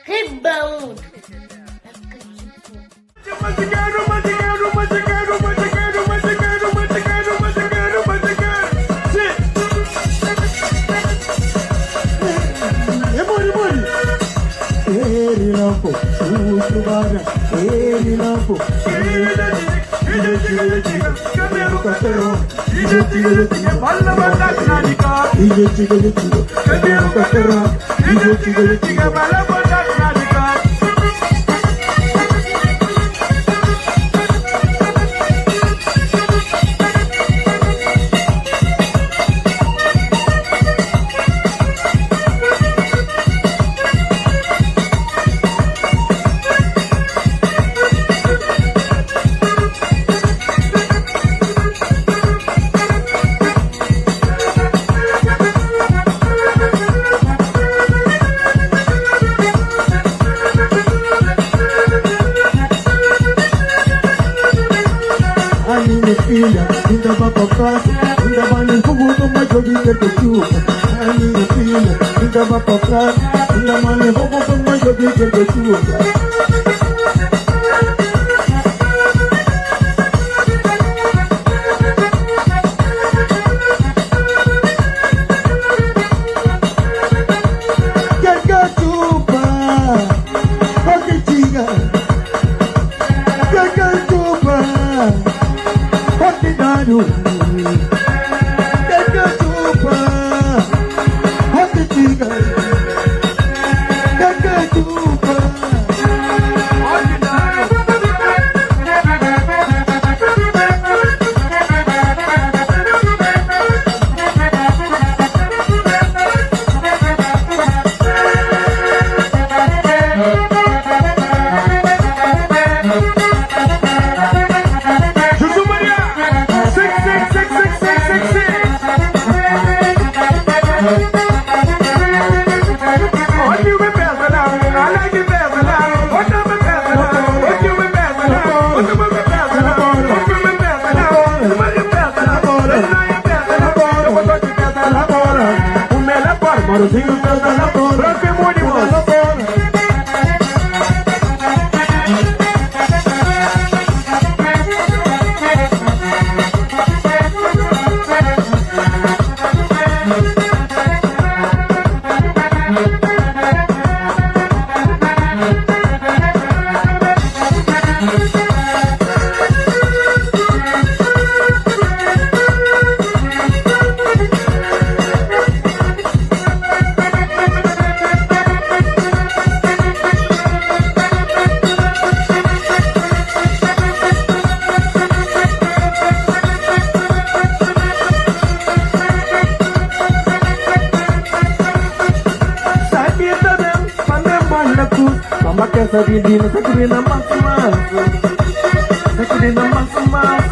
Rebound. Ainda vai pra praça, ainda vai no fogo do mais jovem que te chupa. Minha filha, ainda vai pra praça, ainda vai no fogo do mais jovem que te chupa. Marozinho canta na bola, branco e muito na bola. Essa menina tá querendo amasso, tá querendo amasso.